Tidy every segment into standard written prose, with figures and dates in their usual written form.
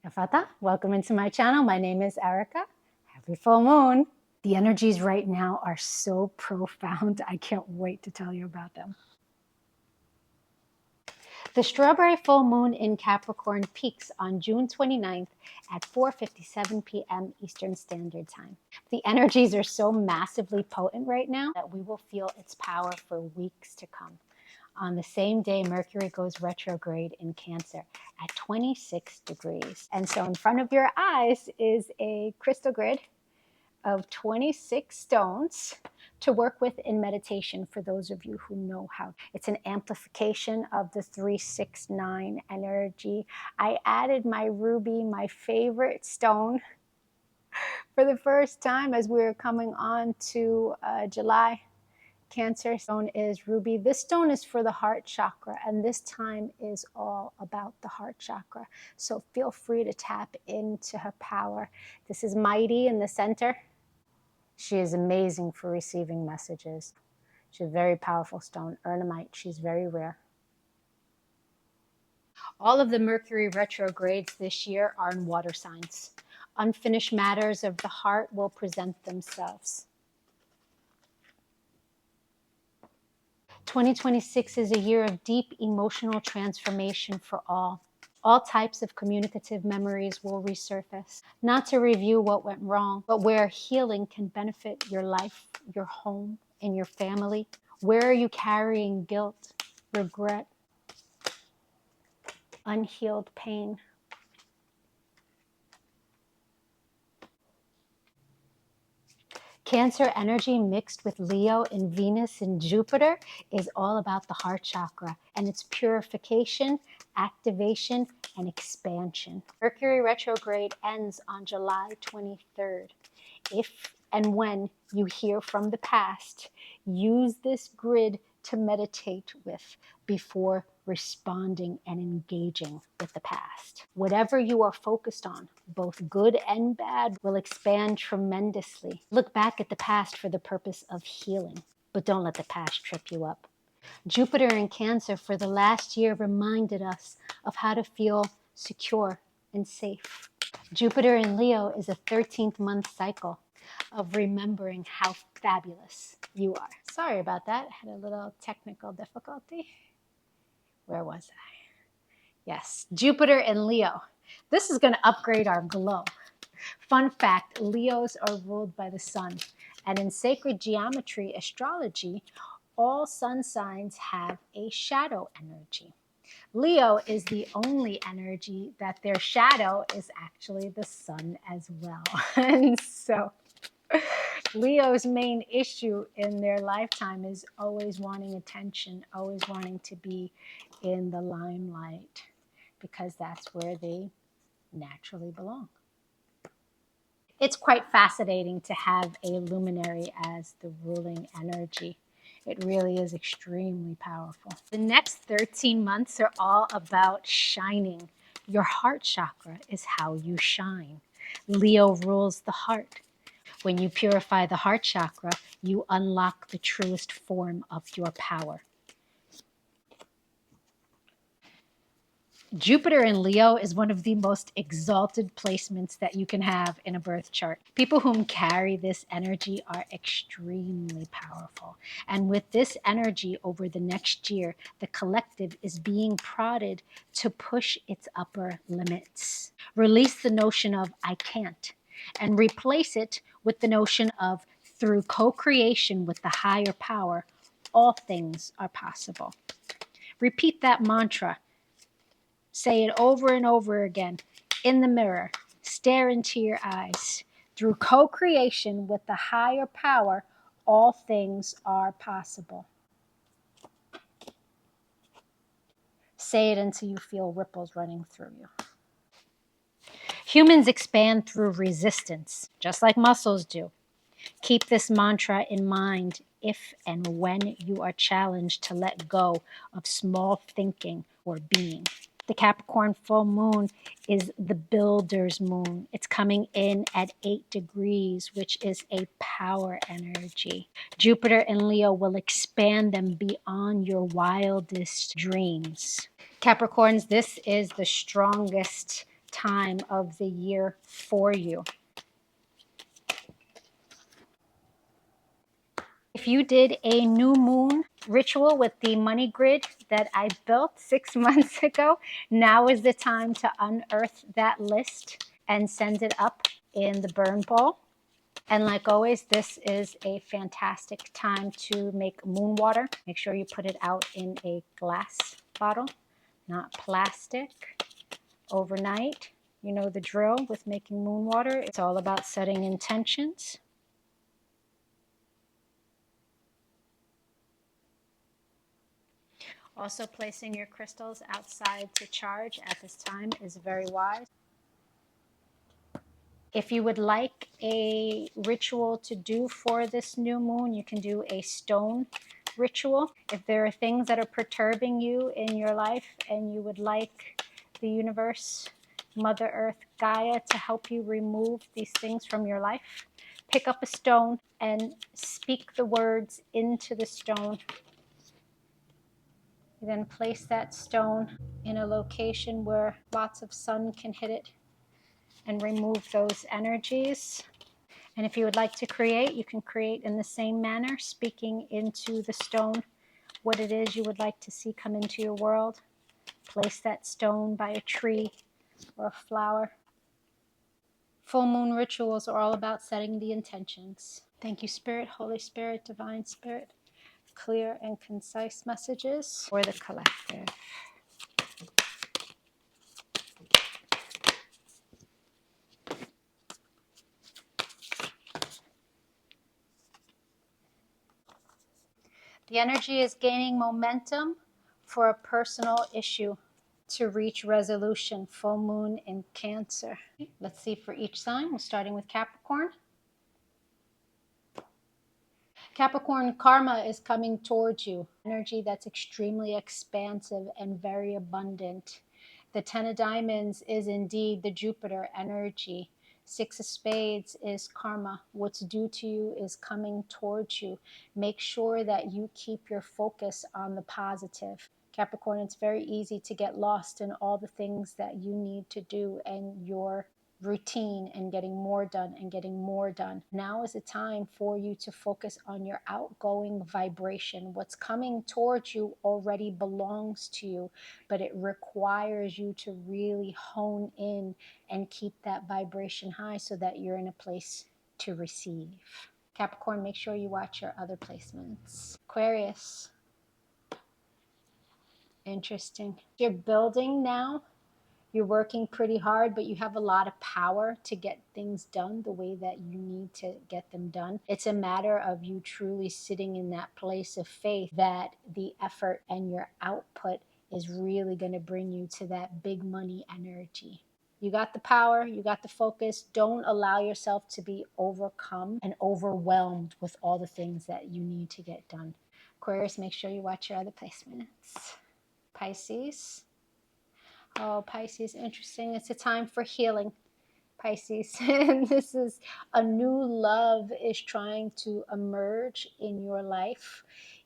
Efata, welcome into my channel. My name is Erica. Happy full moon. The energies right now are so profound. I can't wait to tell you about them. The strawberry full moon in Capricorn peaks on June 29th at 4:57 p.m. Eastern Standard Time. The energies are so massively potent right now that we will feel its power for weeks to come. On the same day, Mercury goes retrograde in Cancer at 26 degrees. And so in front of your eyes is a crystal grid of 26 stones to work with in meditation for those of you who know how. It's an amplification of the 369 energy. I added my ruby, my favorite stone, for the first time as we were coming on to July. Cancer stone is ruby. This stone is for the heart chakra, and this time is all about the heart chakra. So feel free to tap into her power. This is Mighty in the center. She is amazing for receiving messages. She's a very powerful stone. Ernemite, she's very rare. All of the Mercury retrogrades this year are in water signs. Unfinished matters of the heart will present themselves. 2026 is a year of deep emotional transformation for all. All types of communicative memories will resurface, not to review what went wrong, but where healing can benefit your life, your home, and your family. Where are you carrying guilt, regret, unhealed pain? Cancer energy mixed with Leo and Venus and Jupiter is all about the heart chakra and its purification, activation, and expansion. Mercury retrograde ends on July 23rd. If and when you hear from the past, use this grid to meditate with before responding and engaging with the past. Whatever you are focused on, both good and bad, will expand tremendously. Look back at the past for the purpose of healing, but don't let the past trip you up. Jupiter in Cancer for the last year reminded us of how to feel secure and safe. Jupiter in Leo is a 13th month cycle of remembering how fabulous you are. Sorry about that. I had a little technical difficulty. Where was I? Yes, Jupiter in Leo. This is going to upgrade our glow. Fun fact, Leos are ruled by the sun. And in sacred geometry astrology, all sun signs have a shadow energy. Leo is the only energy that their shadow is actually the sun as well. And so Leo's main issue in their lifetime is always wanting attention, always wanting to be in the limelight, because that's where they naturally belong. It's quite fascinating to have a luminary as the ruling energy. It really is extremely powerful. The next 13 months are all about shining. Your heart chakra is how you shine. Leo rules the heart. When you purify the heart chakra, you unlock the truest form of your power. Jupiter in Leo is one of the most exalted placements that you can have in a birth chart. People whom carry this energy are extremely powerful. And with this energy over the next year, the collective is being prodded to push its upper limits. Release the notion of I can't and replace it with the notion of through co-creation with the higher power, all things are possible. Repeat that mantra. Say it over and over again in the mirror. Stare into your eyes. Through co-creation with the higher power, all things are possible. Say it until you feel ripples running through you. Humans expand through resistance, just like muscles do. Keep this mantra in mind if and when you are challenged to let go of small thinking or being. The Capricorn full moon is the builder's moon. It's coming in at 8 degrees, which is a power energy. Jupiter and Leo will expand them beyond your wildest dreams. Capricorns, this is the strongest time of the year for you. If you did a new moon ritual with the money grid that I built 6 months ago, now is the time to unearth that list and send it up in the burn bowl. And like always, this is a fantastic time to make moon water. Make sure you put it out in a glass bottle, not plastic, overnight. You know the drill with making moon water. It's all about setting intentions. Also, placing your crystals outside to charge at this time is very wise. If you would like a ritual to do for this new moon, you can do a stone ritual. If there are things that are perturbing you in your life and you would like the universe, Mother Earth, Gaia, to help you remove these things from your life, pick up a stone and speak the words into the stone. You then place that stone in a location where lots of sun can hit it and remove those energies. And if you would like to create, you can create in the same manner, speaking into the stone what it is you would like to see come into your world. Place that stone by a tree or a flower. Full moon rituals are all about setting the intentions. Thank you, Spirit, Holy Spirit, Divine Spirit. Clear and concise messages for the collective. The energy is gaining momentum for a personal issue to reach resolution. Full moon in Cancer. Let's see for each sign. We're starting with Capricorn. Capricorn, karma is coming towards you. Energy that's extremely expansive and very abundant. The 10 of Diamonds is indeed the Jupiter energy. 6 of Spades is karma. What's due to you is coming towards you. Make sure that you keep your focus on the positive. Capricorn, it's very easy to get lost in all the things that you need to do and your routine and getting more done and getting more done. Now is the time for you to focus on your outgoing vibration. What's coming towards you already belongs to you, but it requires you to really hone in and keep that vibration high so that you're in a place to receive. Capricorn, make sure you watch your other placements. Aquarius. Interesting. You're building now. You're working pretty hard, but you have a lot of power to get things done the way that you need to get them done. It's a matter of you truly sitting in that place of faith that the effort and your output is really going to bring you to that big money energy. You got the power, you got the focus. Don't allow yourself to be overcome and overwhelmed with all the things that you need to get done. Aquarius, make sure you watch your other placements. Pisces. Oh, Pisces, interesting. It's a time for healing, Pisces. And this is a new love is trying to emerge in your life.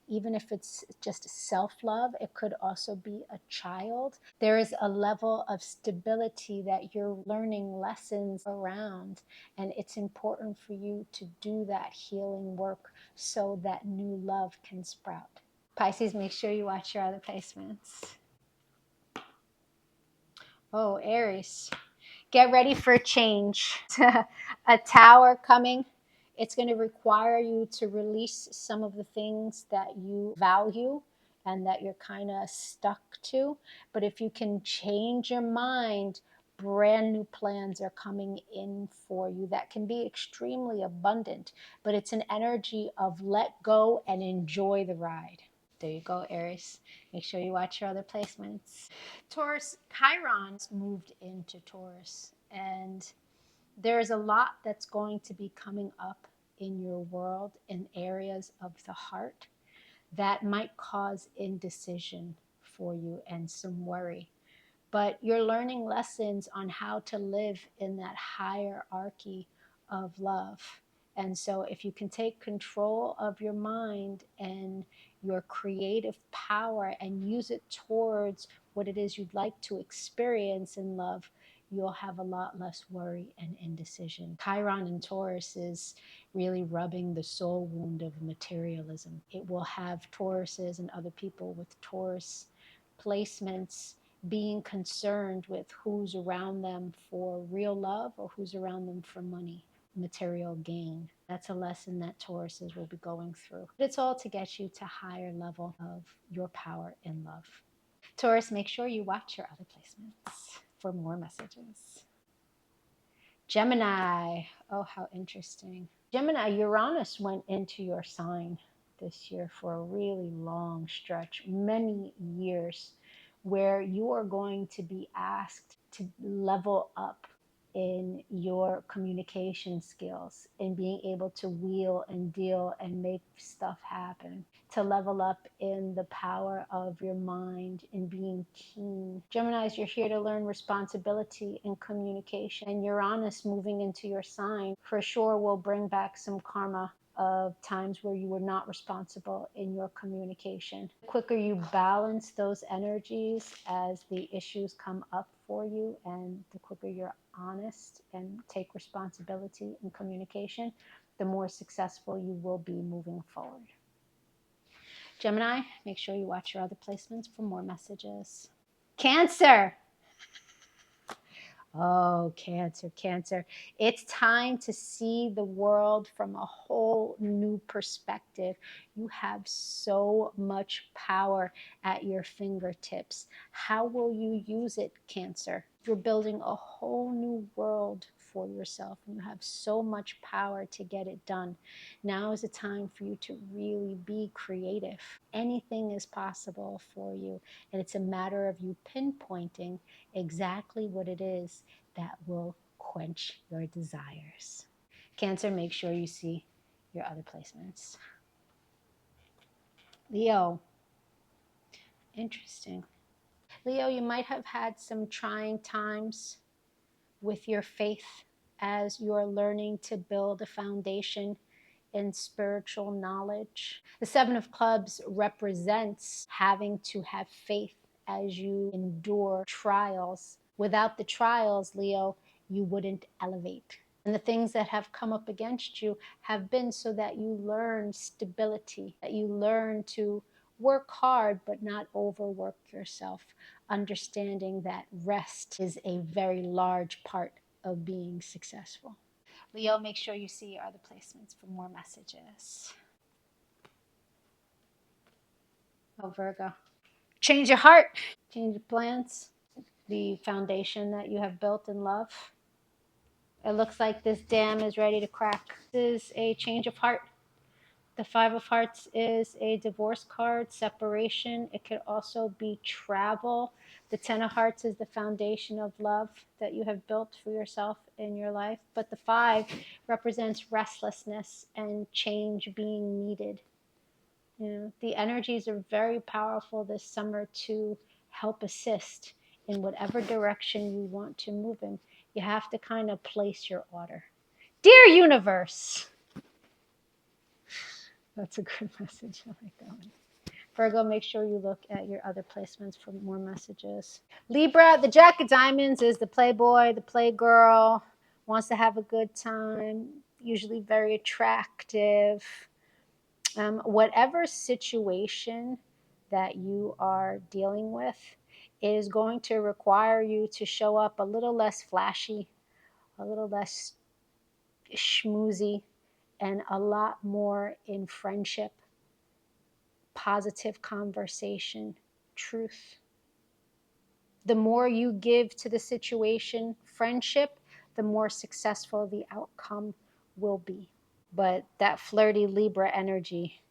Even if it's just self-love, it could also be a child. There is a level of stability that you're learning lessons around. And it's important for you to do that healing work so that new love can sprout. Pisces, make sure you watch your other placements. Oh, Aries. Get ready for a change. A tower coming. It's going to require you to release some of the things that you value and that you're kind of stuck to. But if you can change your mind, brand new plans are coming in for you that can be extremely abundant. But it's an energy of let go and enjoy the ride. There you go, Aries. Make sure you watch your other placements. Taurus, Chiron's moved into Taurus, and there's a lot that's going to be coming up in your world in areas of the heart that might cause indecision for you and some worry. But you're learning lessons on how to live in that hierarchy of love. And so if you can take control of your mind and your creative power and use it towards what it is you'd like to experience in love, you'll have a lot less worry and indecision. Chiron in Taurus is really rubbing the soul wound of materialism. It will have Tauruses and other people with Taurus placements being concerned with who's around them for real love or who's around them for money, material gain. That's a lesson that Tauruses will be going through. But it's all to get you to a higher level of your power in love. Taurus, make sure you watch your other placements for more messages. Gemini. Oh, how interesting. Gemini, Uranus went into your sign this year for a really long stretch, many years, where you are going to be asked to level up in your communication skills, in being able to wheel and deal and make stuff happen, to level up in the power of your mind and being keen. Geminis, you're here to learn responsibility and communication, and Uranus moving into your sign for sure will bring back some karma of times where you were not responsible in your communication. The quicker you balance those energies as the issues come up for you, and the quicker you're honest and take responsibility in communication, the more successful you will be moving forward. Gemini, make sure you watch your other placements for more messages. Cancer. Oh, Cancer, Cancer. It's time to see the world from a whole new perspective. You have so much power at your fingertips. How will you use it, Cancer? You're building a whole new world for yourself, and you have so much power to get it done. Now is the time for you to really be creative. Anything is possible for you, and it's a matter of you pinpointing exactly what it is that will quench your desires. Cancer, make sure you see your other placements. Leo. Interesting. Leo, you might have had some trying times with your faith as you're learning to build a foundation in spiritual knowledge. The Seven of Clubs represents having to have faith as you endure trials. Without the trials, Leo, you wouldn't elevate. And the things that have come up against you have been so that you learn stability, that you learn to work hard but not overwork yourself, understanding that rest is a very large part of being successful. Leo, make sure you see your other placements for more messages. Oh, Virgo. Change your heart. Change your plans. The foundation that you have built in love. It looks like this dam is ready to crack. This is a change of heart. The Five of Hearts is a divorce card, separation. It could also be travel. The Ten of Hearts is the foundation of love that you have built for yourself in your life. But the Five represents restlessness and change being needed. You know, the energies are very powerful this summer to help assist in whatever direction you want to move in. You have to kind of place your order. Dear Universe. That's a good message. I like that one. Virgo, make sure you look at your other placements for more messages. Libra, the Jack of Diamonds is the playboy, the playgirl, wants to have a good time, usually very attractive. Whatever situation that you are dealing with is going to require you to show up a little less flashy, a little less schmoozy, and a lot more in friendship, positive conversation, truth. The more you give to the situation, friendship, the more successful the outcome will be. But that flirty Libra energy,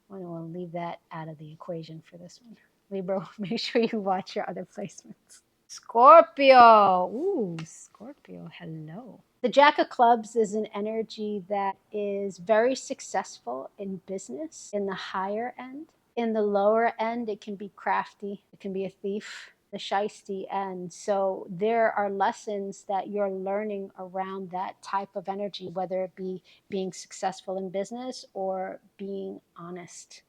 I don't want to leave that out of the equation for this one. Libra, make sure you watch your other placements. Scorpio. Ooh, Scorpio, hello. The Jack of Clubs is an energy that is very successful in business in the higher end. In the lower end, it can be crafty. It can be a thief, the shisty end. So there are lessons that you're learning around that type of energy, whether it be being successful in business or being honest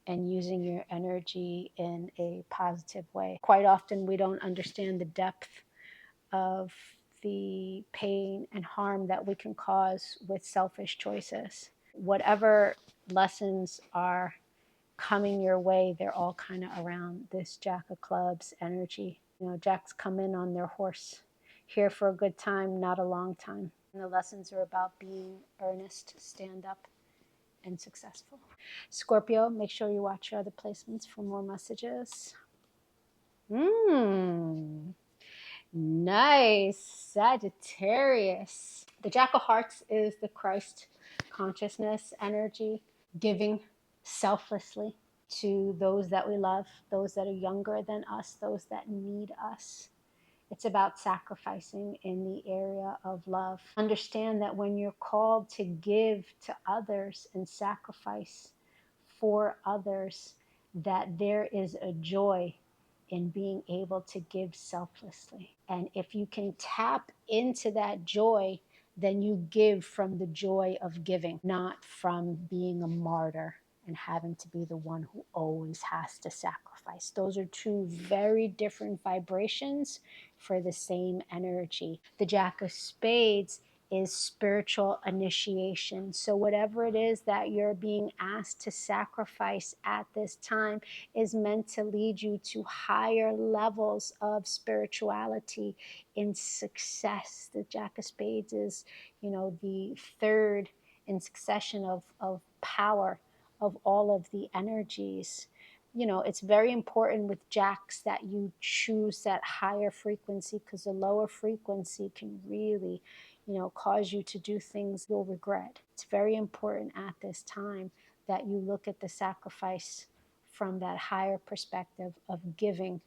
and using your energy in a positive way. Quite often, we don't understand the depth of the pain and harm that we can cause with selfish choices. Whatever lessons are coming your way, they're all kind of around this Jack of Clubs energy. You know, Jacks come in on their horse, here for a good time, not a long time. And the lessons are about being earnest, stand up, and successful. Scorpio, make sure you watch your other placements for more messages. Nice. Sagittarius. The Jack of Hearts is the Christ consciousness energy, giving selflessly to those that we love, those that are younger than us, those that need us. It's about sacrificing in the area of love. Understand that when you're called to give to others and sacrifice for others, that there is a joy in being able to give selflessly. And if you can tap into that joy, then you give from the joy of giving, not from being a martyr and having to be the one who always has to sacrifice. Those are two very different vibrations for the same energy. The Jack of Spades is spiritual initiation. So whatever it is that you're being asked to sacrifice at this time is meant to lead you to higher levels of spirituality in success. The Jack of Spades is, you know, the third in succession of power of all of the energies. You know, it's very important with Jacks that you choose that higher frequency, because the lower frequency can really, you know, cause you to do things you'll regret. It's very important at this time that you look at the sacrifice from that higher perspective of giving,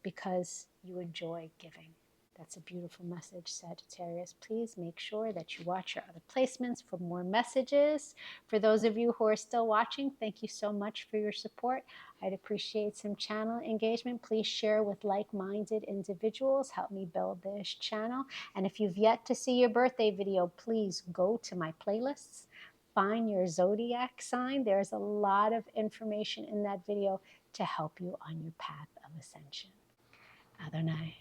because you enjoy giving. That's a beautiful message, Sagittarius. Please make sure that you watch your other placements for more messages. For those of you who are still watching, thank you so much for your support. I'd appreciate some channel engagement. Please share with like-minded individuals. Help me build this channel. And if you've yet to see your birthday video, please go to my playlists. Find your zodiac sign. There's a lot of information in that video to help you on your path of ascension. Adonai.